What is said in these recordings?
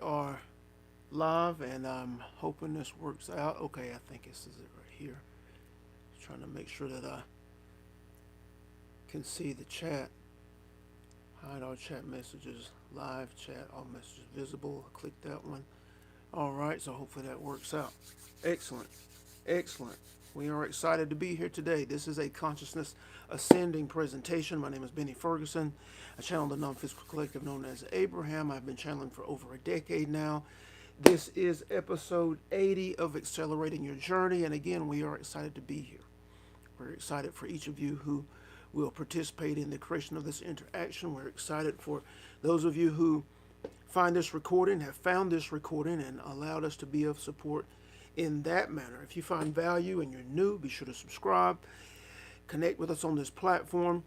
are live, and I'm hoping this works out. Okay, I think this is it right here. Just trying to make sure that I can see the chat. Hide all chat messages, live chat, all messages visible. I click that one. All right, so hopefully that works out. Excellent, excellent. We are excited to be here today. This is a consciousness ascending presentation. My name is Benny Ferguson. I channel the non-physical collective known as Abraham. I've been channeling for over a decade now. This is episode 80 of Accelerating Your Journey, and again, we are excited to be here. We're excited for each of you who will participate in the creation of this interaction. We're excited for those of you who find this recording, have found this recording, and allowed us to be of support in that manner. If you find value and you're new, be sure to subscribe, connect with us on this platform.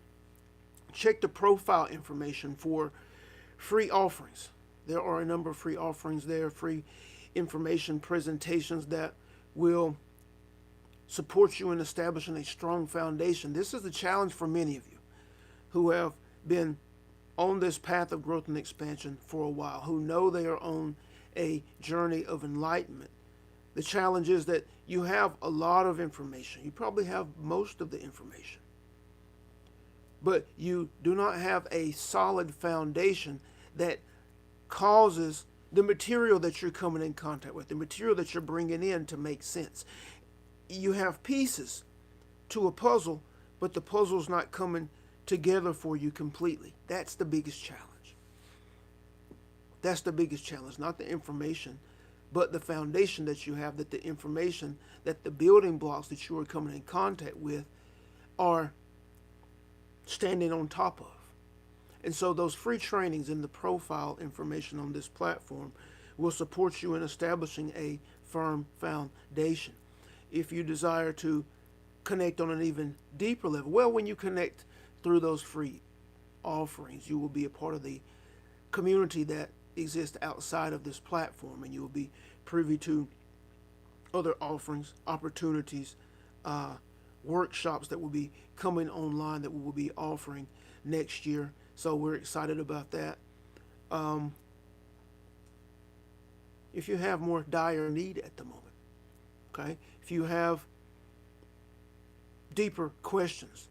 Check the profile information for free offerings. There are a number of free offerings there, free information presentations that will support you in establishing a strong foundation. This is the challenge for many of you who have been on this path of growth and expansion for a while, who know they are on a journey of enlightenment. The challenge is that you have a lot of information. You probably have most of the information, but you do not have a solid foundation that causes the material that you're coming in contact with, the material that you're bringing in to make sense. You have pieces to a puzzle, but the puzzle's not coming together for you completely. That's the biggest challenge. That's the biggest challenge, not the information, but the foundation that you have, that the information, that the building blocks that you are coming in contact with are standing on top of. And so those free trainings and the profile information on this platform will support you in establishing a firm foundation. If you desire to connect on an even deeper level, well, when you connect through those free offerings, you will be a part of the community that exists outside of this platform, and you will be privy to other offerings, opportunities, workshops that will be coming online that we will be offering next year. So we're excited about that. If you have more dire need at the moment, okay, if you have deeper questions,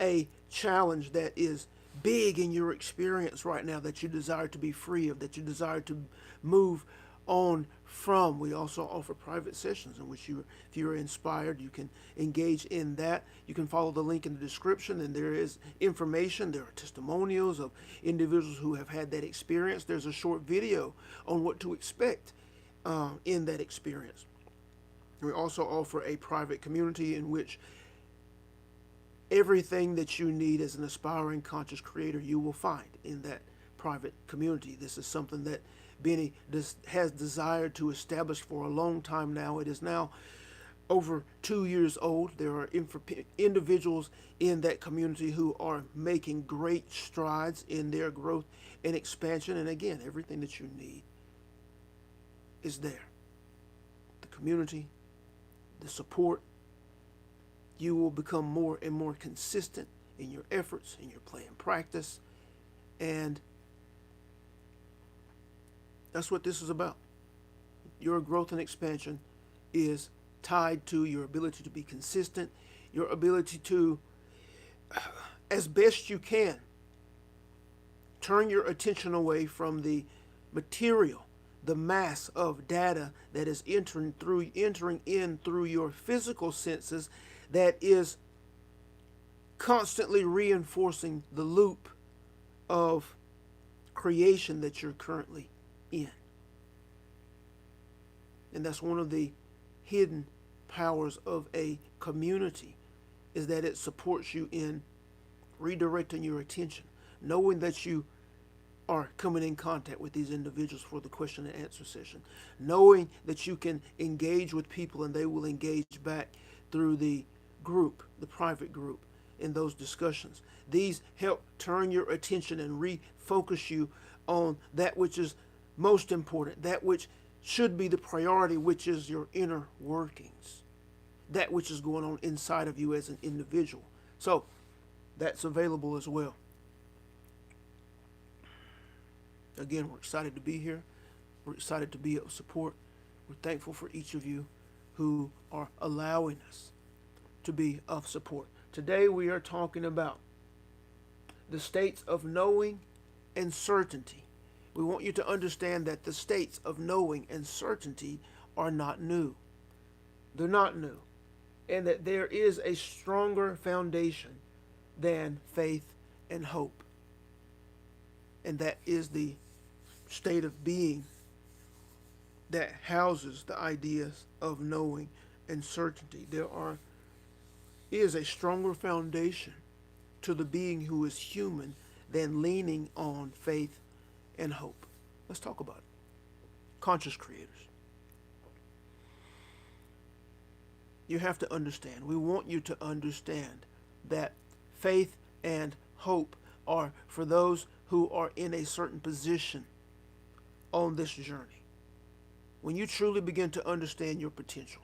a challenge that is big in your experience right now that you desire to be free of, that you desire to move on from, we also offer private sessions in which you, if you're inspired, you can engage in that. You can follow the link in the description, and there is information. There are testimonials of individuals who have had that experience. There's a short video on what to expect in that experience. We also offer a private community in which everything that you need as an aspiring conscious creator you will find in that private community. This is something that Benny has desired to establish for a long time now. It is now over 2 years old. There are individuals in that community who are making great strides in their growth and expansion. And again, everything that you need is there. The community, the support. You will become more and more consistent in your efforts, in your play and practice. And that's what this is about. Your growth and expansion is tied to your ability to be consistent, your ability to, as best you can, turn your attention away from the material, the mass of data that is entering in through your physical senses, that is constantly reinforcing the loop of creation that you're currently in. And that's one of the hidden powers of a community, is that it supports you in redirecting your attention, knowing that you are coming in contact with these individuals for the question and answer session, knowing that you can engage with people and they will engage back through the group, the private group, in those discussions. These help turn your attention and refocus you on that which is most important, that which should be the priority, which is your inner workings, that which is going on inside of you as an individual. So that's available as well. Again, we're excited to be here. We're excited to be of support. We're thankful for each of you who are allowing us to be of support. Today we are talking about the states of knowing and certainty. We want you to understand that the states of knowing and certainty are not new. They're not new. And that there is a stronger foundation than faith and hope. And that is the state of being that houses the ideas of knowing and certainty. There is a stronger foundation to the being who is human than leaning on faith and hope. Let's talk about it. Conscious creators. You have to understand. We want you to understand that faith and hope are for those who are in a certain position on this journey. When you truly begin to understand your potential,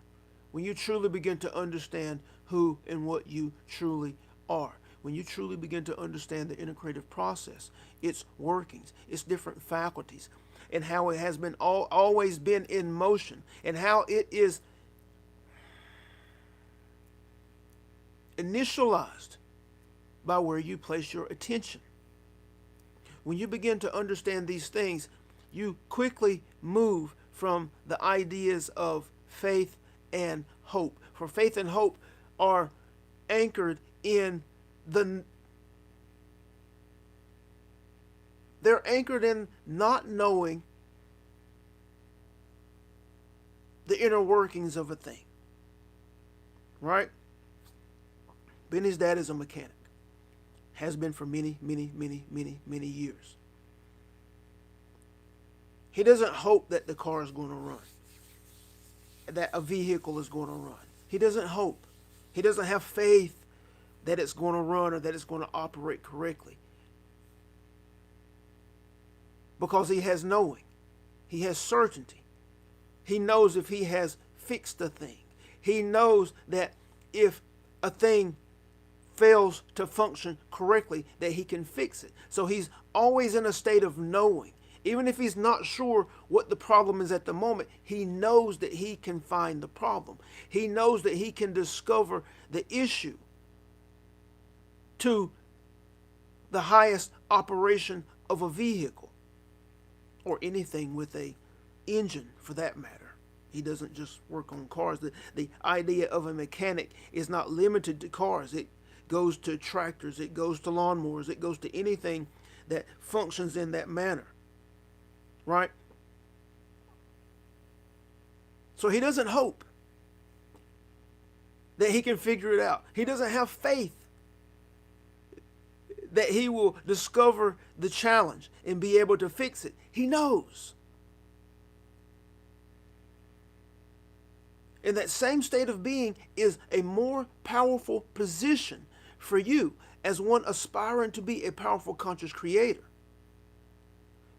when you truly begin to understand who and what you truly are, when you truly begin to understand the integrative process, its workings, its different faculties, and how it has been always been in motion, and how it is initialized by where you place your attention. When you begin to understand these things, you quickly move from the ideas of faith and hope. For faith and hope are anchored in they're anchored in not knowing the inner workings of a thing. Right? Benny's dad is a mechanic. Has been for many, many, many, many, many years. He doesn't hope that the car is going to run, that a vehicle is going to run. He doesn't hope. He doesn't have faith that it's going to run or that it's going to operate correctly. Because he has knowing. He has certainty. He knows if he has fixed a thing. He knows that if a thing fails to function correctly, that he can fix it. So he's always in a state of knowing. Even if he's not sure what the problem is at the moment, he knows that he can find the problem. He knows that he can discover the issue to the highest operation of a vehicle or anything with a engine for that matter. He doesn't just work on cars. The idea of a mechanic is not limited to cars. It goes to tractors, it goes to lawnmowers, it goes to anything that functions in that manner. Right? So he doesn't hope that he can figure it out. He doesn't have faith that he will discover the challenge and be able to fix it. He knows. And that same state of being is a more powerful position for you as one aspiring to be a powerful conscious creator.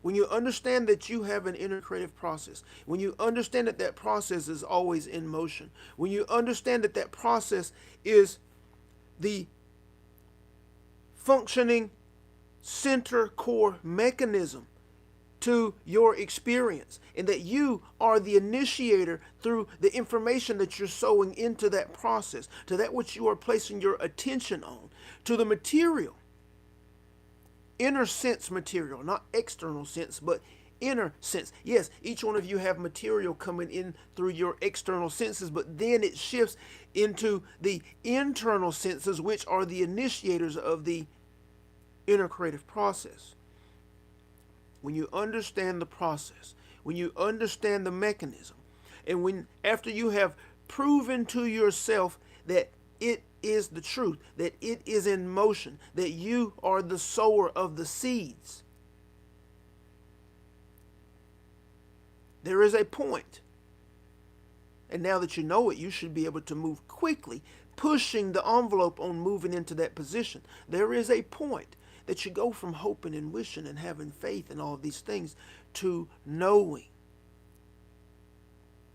When you understand that you have an inner creative process, when you understand that that process is always in motion, when you understand that that process is the functioning center core mechanism to your experience, and that you are the initiator through the information that you're sowing into that process, to that which you are placing your attention on, to the material. Inner sense material, not external sense, but inner sense. Yes, each one of you have material coming in through your external senses, but then it shifts into the internal senses, which are the initiators of the inner creative process. When you understand the process, when you understand the mechanism, and when after you have proven to yourself that it is the truth, that it is in motion, that you are the sower of the seeds, there is a point. And now that you know it, you should be able to move quickly, pushing the envelope on moving into that position. There is a point that you go from hoping and wishing and having faith and all of these things to knowing.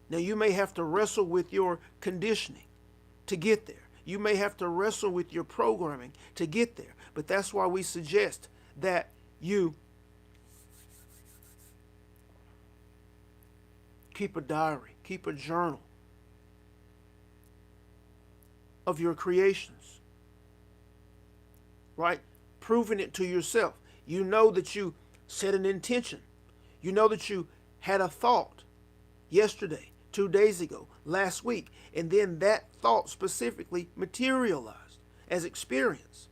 Now you may have to wrestle with your conditioning to get there. You may have to wrestle with your programming to get there. But that's why we suggest that you Keep a diary, keep a journal of your creations, right? Proving it to yourself. You know that you set an intention. You know that you had a thought yesterday, 2 days ago, last week, and then that thought specifically materialized as experience.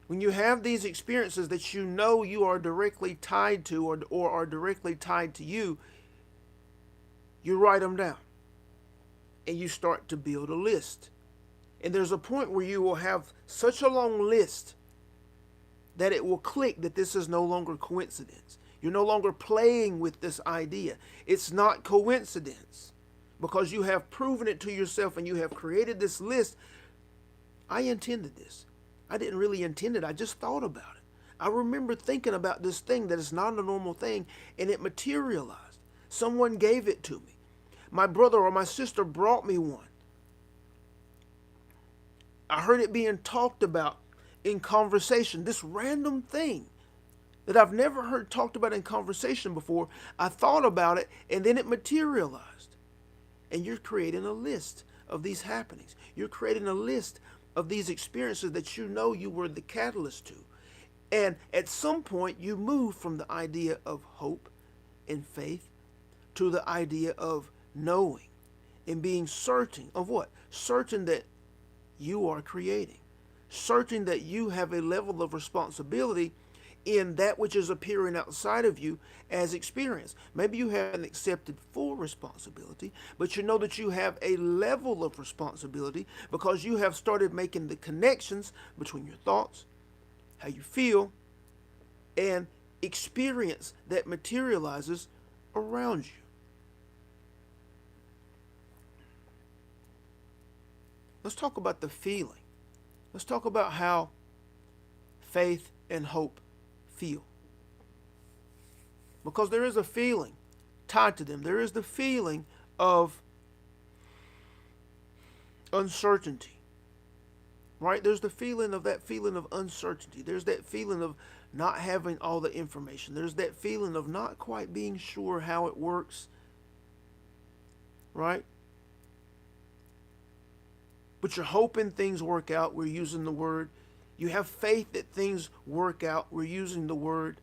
When you have these experiences that you know you are directly tied to or are directly tied to you write them down and you start to build a list. And there's a point where you will have such a long list that it will click that this is no longer coincidence. You're no longer playing with this idea. It's not coincidence because you have proven it to yourself and you have created this list. I intended this. I didn't really intend it. I just thought about it. I remember thinking about this thing that is not a normal thing, and it materialized. Someone gave it to me. My brother or my sister brought me one. I heard it being talked about in conversation. This random thing that I've never heard talked about in conversation before. I thought about it, and then it materialized. And you're creating a list of these happenings. You're creating a list of these experiences that you know you were the catalyst to. And at some point, you move from the idea of hope and faith to the idea of knowing and being certain of what? Certain that you are creating. Certain that you have a level of responsibility in that which is appearing outside of you as experience. Maybe you haven't accepted full responsibility, but you know that you have a level of responsibility because you have started making the connections between your thoughts, how you feel, and experience that materializes around you. Let's talk about the feeling. Let's talk about how faith and hope feel. Because there is a feeling tied to them. There is the feeling of uncertainty. Right? There's the feeling of uncertainty. There's that feeling of not having all the information. There's that feeling of not quite being sure how it works. Right? But you're hoping things work out. We're using the word. You have faith that things work out. We're using the word.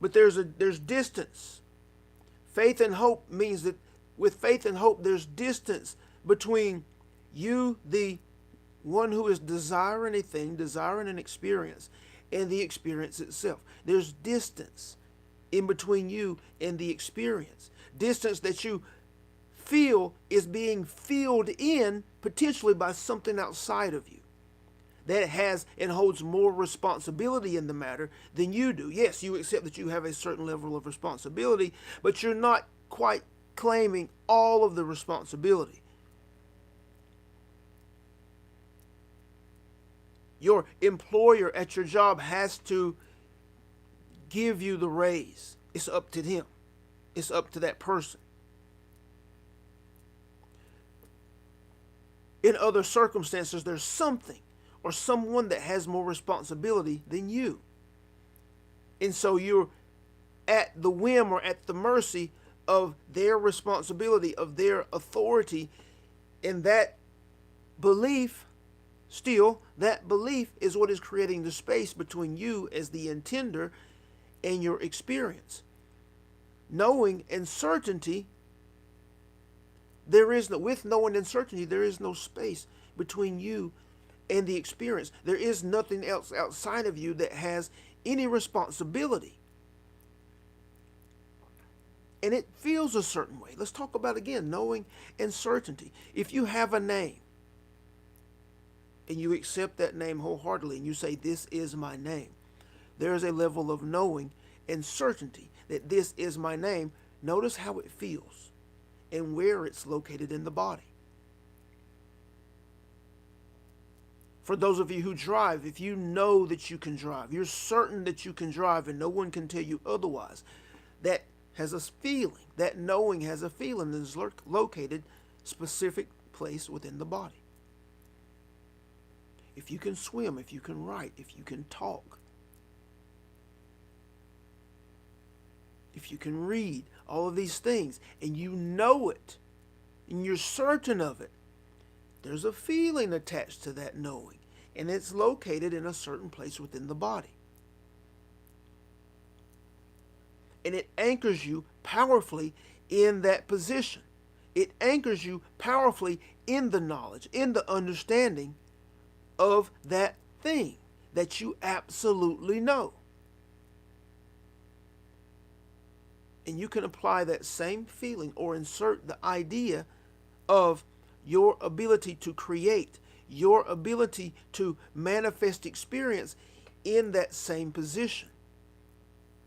But there's distance. Faith and hope means that with faith and hope, there's distance between you, the one who is desiring a thing, desiring an experience, and the experience itself. There's distance in between you and the experience. Distance that you feel is being filled in potentially by something outside of you that has and holds more responsibility in the matter than you do. Yes, you accept that you have a certain level of responsibility, but you're not quite claiming all of the responsibility. Your employer at your job has to give you the raise. It's up to them. It's up to that person. In other circumstances, there's something or someone that has more responsibility than you. And so you're at the whim or at the mercy of their responsibility, of their authority. And that belief, that belief is what is creating the space between you as the intender and your experience. Knowing and certainty, with knowing and certainty, there is no space between you and the experience. There is nothing else outside of you that has any responsibility. And it feels a certain way. Let's talk about, again, knowing and certainty. If you have a name and you accept that name wholeheartedly and you say, this is my name, there is a level of knowing and certainty that this is my name. Notice how it feels and where it's located in the body. For those of you who drive, if you know that you can drive, you're certain that you can drive and no one can tell you otherwise, that has a feeling. That knowing has a feeling that is located specific place within the body. If you can swim, if you can write, if you can talk, if you can read, all of these things, and you know it, and you're certain of it, there's a feeling attached to that knowing, and it's located in a certain place within the body. And it anchors you powerfully in that position. It anchors you powerfully in the knowledge, in the understanding of that thing that you absolutely know. And you can apply that same feeling or insert the idea of your ability to create, your ability to manifest experience in that same position.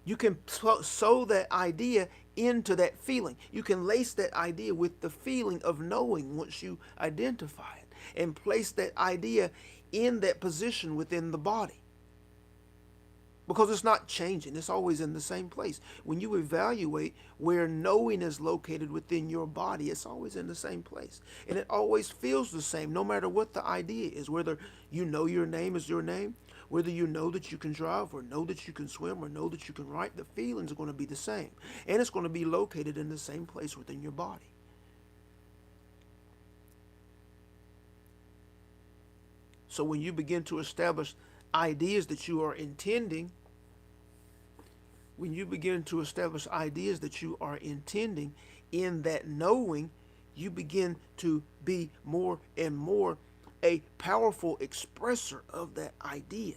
You can sew that idea into that feeling. You can lace that idea with the feeling of knowing once you identify it, and place that idea in that position within the body. Because it's not changing. It's always in the same place. When you evaluate where knowing is located within your body, it's always in the same place. And it always feels the same, no matter what the idea is. Whether you know your name is your name, whether you know that you can drive, or know that you can swim, or know that you can write, the feelings are going to be the same. And it's going to be located in the same place within your body. So when you begin to establish ideas that you are intending, when you begin to establish ideas that you are intending in that knowing, you begin to be more and more a powerful expresser of that idea,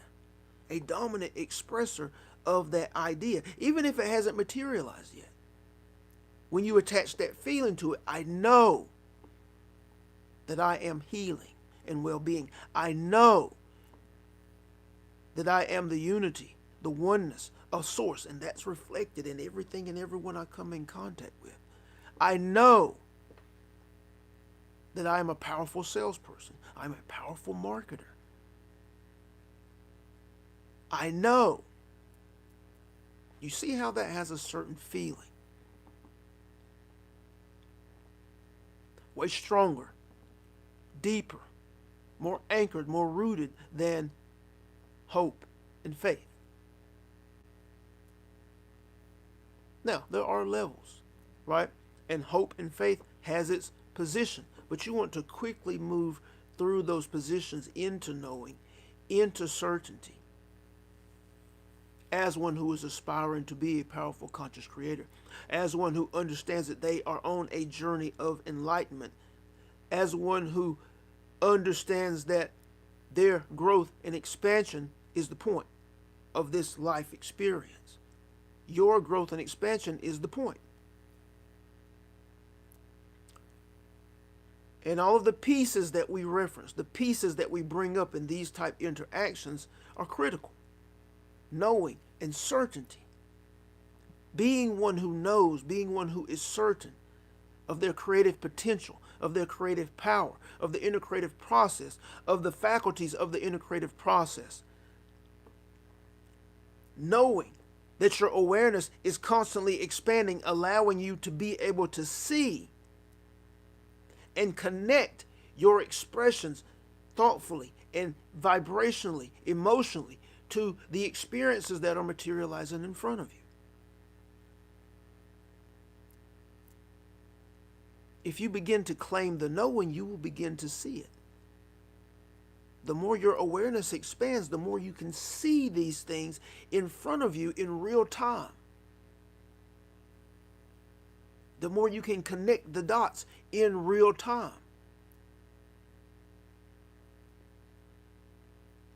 a dominant expresser of that idea, even if it hasn't materialized yet. When you attach that feeling to it, I know that I am healing and well-being. I know that I am the unity, the oneness of source, and that's reflected in everything and everyone I come in contact with. I know that I am a powerful salesperson. I'm a powerful marketer. I know. You see how that has a certain feeling? Way stronger, deeper, more anchored, more rooted than hope and faith. Now, there are levels, right? And hope and faith has its position. But you want to quickly move through those positions into knowing, into certainty, as one who is aspiring to be a powerful conscious creator, as one who understands that they are on a journey of enlightenment, as one who understands that their growth and expansion is the point of this life experience. Your growth and expansion is the point. And all of the pieces that we reference, the pieces that we bring up in these type interactions are critical. Knowing and certainty. Being one who knows, being one who is certain of their creative potential, of their creative power, of the integrative process, of the faculties of the integrative process. Knowing that your awareness is constantly expanding, allowing you to be able to see and connect your expressions thoughtfully and vibrationally, emotionally, to the experiences that are materializing in front of you. If you begin to claim the knowing, you will begin to see it. The more your awareness expands, the more you can see these things in front of you in real time. The more you can connect the dots in real time.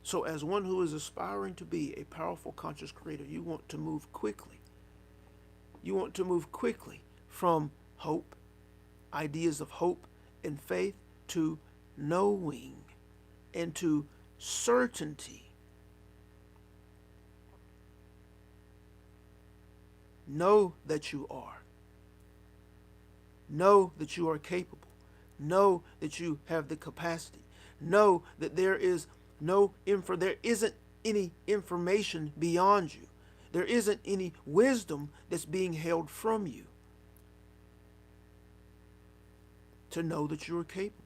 So as one who is aspiring to be a powerful conscious creator, you want to move quickly. You want to move quickly from hope, ideas of hope and faith, to knowing and to certainty. Know that you are. Know that you are capable. Know that you have the capacity. Know that there isn't any information beyond you. There isn't any wisdom that's being held from you. To know that you are capable.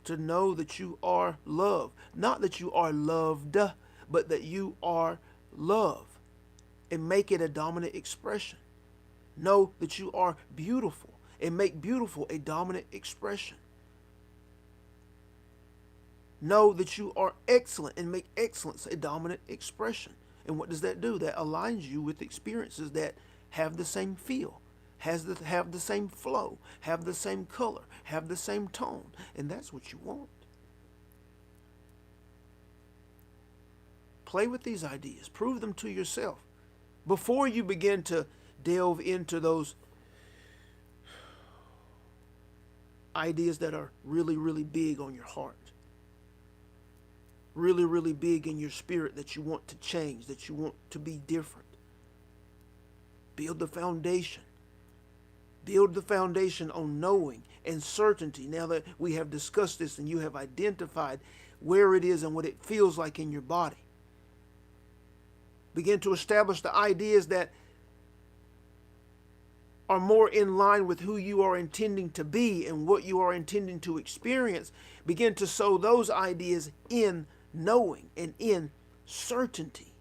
To know that you are love. Not that you are loved, but that you are love. And make it a dominant expression. Know that you are beautiful and make beautiful a dominant expression. Know that you are excellent and make excellence a dominant expression. And what does that do? That aligns you with experiences that have the same feel, have the same flow, have the same color, have the same tone. And that's what you want. Play with these ideas. Prove them to yourself. Before you begin to delve into those ideas that are really, really big on your heart, really, really big in your spirit, that you want to change, that you want to be different. Build the foundation. Build the foundation on knowing and certainty. Now that we have discussed this and you have identified where it is and what it feels like in your body, begin to establish the ideas that are more in line with who you are intending to be and what you are intending to experience. Begin to sow those ideas in knowing and in certainty.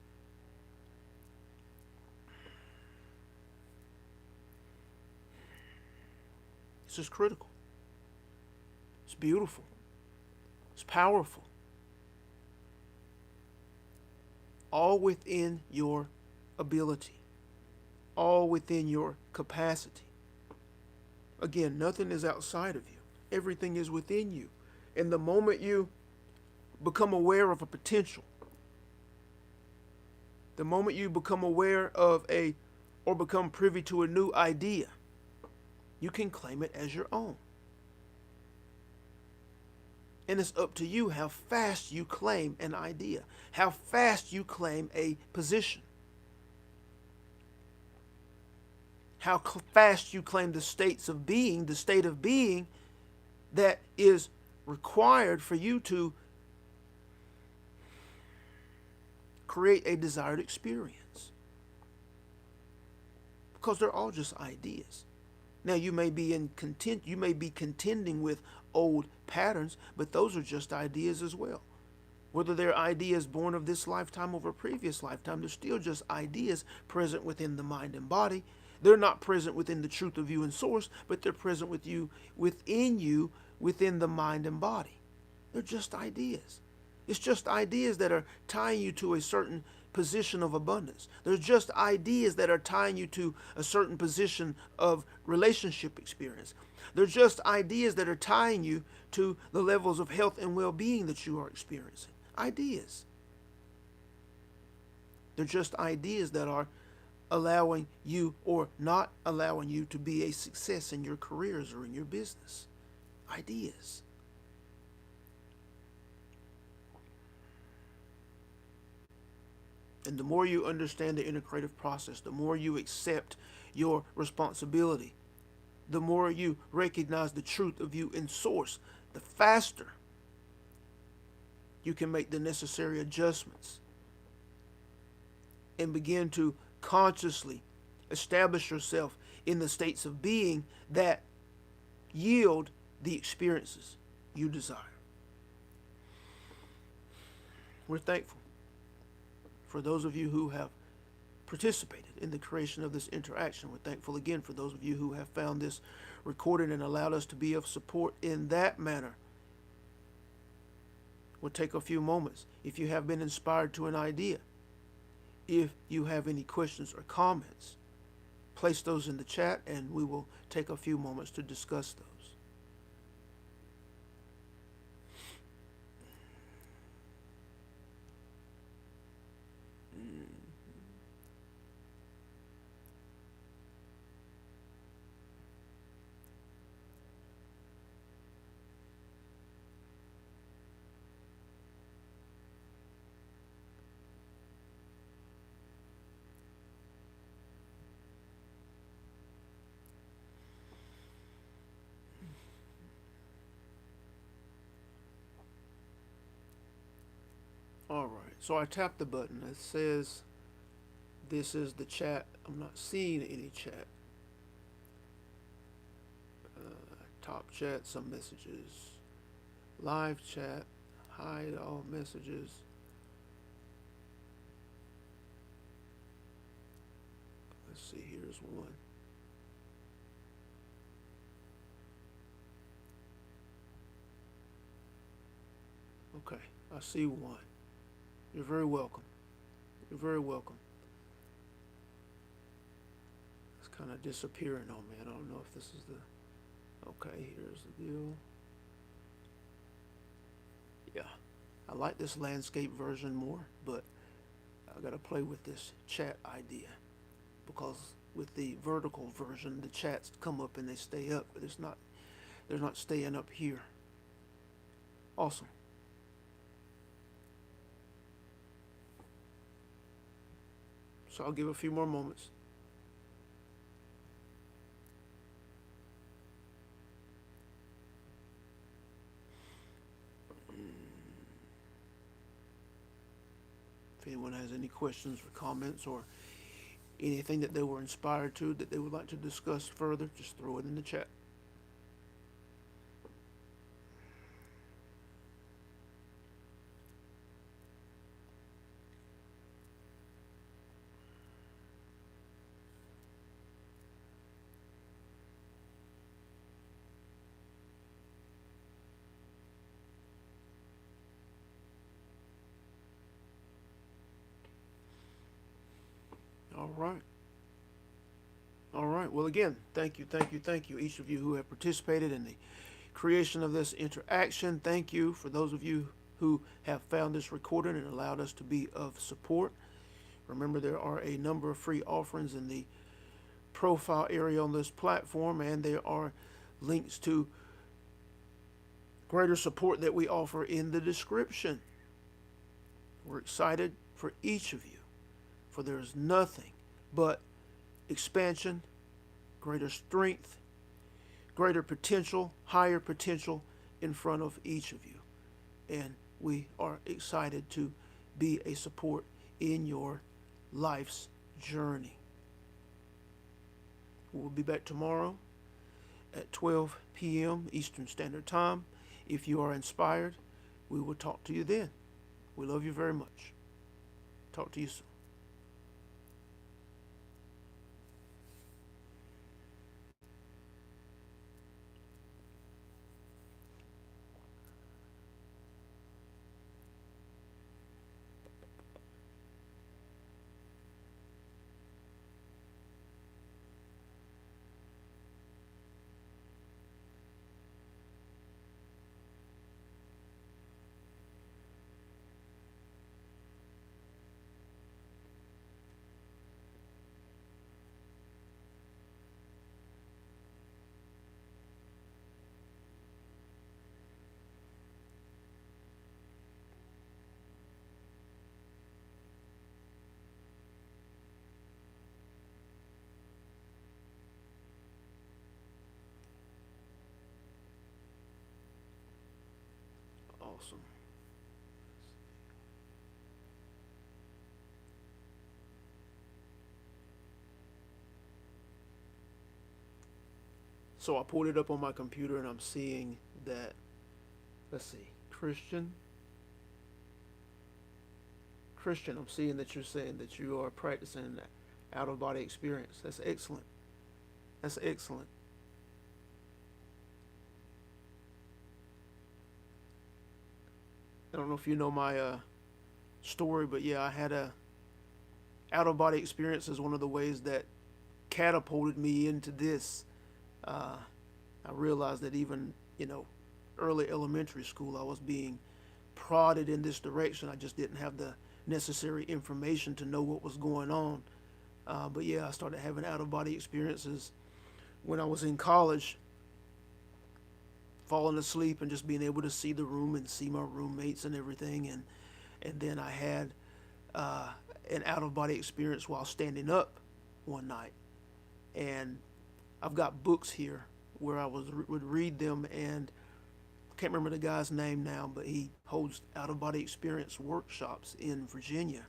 This is critical. It's beautiful. It's powerful. All within your ability. All within your capacity. Again, nothing is outside of you. Everything is within you. And the moment you become aware of a potential, the moment you become aware of or become privy to a new idea, you can claim it as your own. And it's up to you how fast you claim an idea, how fast you claim a position, how fast you claim the state of being that is required for you to create a desired experience. Because they're all just ideas. Now you may be contending with old patterns, but those are just ideas as well. Whether they're ideas born of this lifetime or a previous lifetime, they're still just ideas present within the mind and body. They're not present within the truth of you and source, but they're present within the mind and body. They're just ideas. It's just ideas that are tying you to a certain position of abundance. They're just ideas that are tying you to a certain position of relationship experience. They're just ideas that are tying you to the levels of health and well-being that you are experiencing. Ideas. They're just ideas that are allowing you or not allowing you to be a success in your careers or in your business. Ideas. And the more you understand the integrative process, the more you accept your responsibility, the more you recognize the truth of you in source, the faster you can make the necessary adjustments and begin to consciously establish yourself in the states of being that yield the experiences you desire. We're thankful for those of you who have participated in the creation of this interaction. We're thankful again for those of you who have found this recorded and allowed us to be of support in that manner. We'll take a few moments. If you have been inspired to an idea, if you have any questions or comments, place those in the chat and we will take a few moments to discuss those. All right, so I tapped the button. It says this is the chat. I'm not seeing any chat. Top chat, some messages. Live chat, hide all messages. Let's see, here's one. Okay, I see one. You're very welcome. You're very welcome. It's kind of disappearing on me. I don't know if this is the... Okay, here's the deal. Yeah, I like this landscape version more, but I gotta play with this chat idea, because with the vertical version, the chats come up and they stay up, but they're not staying up here. Awesome. So I'll give a few more moments. If anyone has any questions or comments or anything that they were inspired to that they would like to discuss further, just throw it in the chat. All right. All right. Well, again, thank you, thank you, thank you, each of you who have participated in the creation of this interaction. Thank you for those of you who have found this recorded and allowed us to be of support. Remember, there are a number of free offerings in the profile area on this platform, and there are links to greater support that we offer in the description. We're excited for each of you, for there is nothing but expansion, greater strength, greater potential, higher potential in front of each of you. And we are excited to be a support in your life's journey. We'll be back tomorrow at 12 p.m. Eastern Standard Time. If you are inspired, we will talk to you then. We love you very much. Talk to you soon. Awesome. So I pulled it up on my computer and I'm seeing that, let's see, Christian, I'm seeing that you're saying that you are practicing out of body experience. That's excellent. That's excellent. I don't know if you know my story, but yeah, I had a out of body experience as one of the ways that catapulted me into this. I realized that even, early elementary school, I was being prodded in this direction. I just didn't have the necessary information to know what was going on. But yeah, I started having out of body experiences when I was in college, falling asleep and just being able to see the room and see my roommates and everything. And then I had an out of body experience while standing up one night. And I've got books here where I would read them, and I can't remember the guy's name now, but he holds out of body experience workshops in Virginia,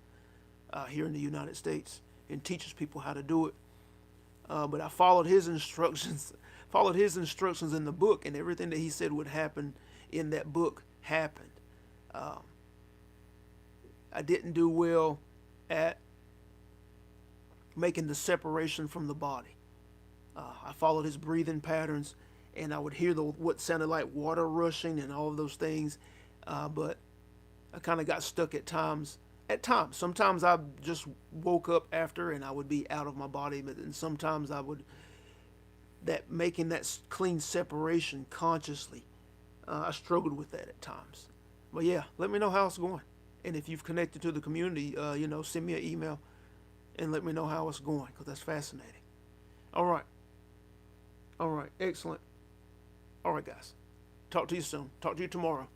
here in the United States, and teaches people how to do it. But I followed his instructions, in the book, and everything that he said would happen in that book happened. I didn't do well at making the separation from the body. I followed his breathing patterns, and I would hear what sounded like water rushing and all of those things, but I kind of got stuck at times. At times, sometimes I just woke up after and I would be out of my body, but then sometimes I would that making that clean separation consciously. I struggled with that at times. But yeah, let me know how it's going. And if you've connected to the community, send me an email and let me know how it's going because that's fascinating. All right. All right. Excellent. All right, guys. Talk to you soon. Talk to you tomorrow.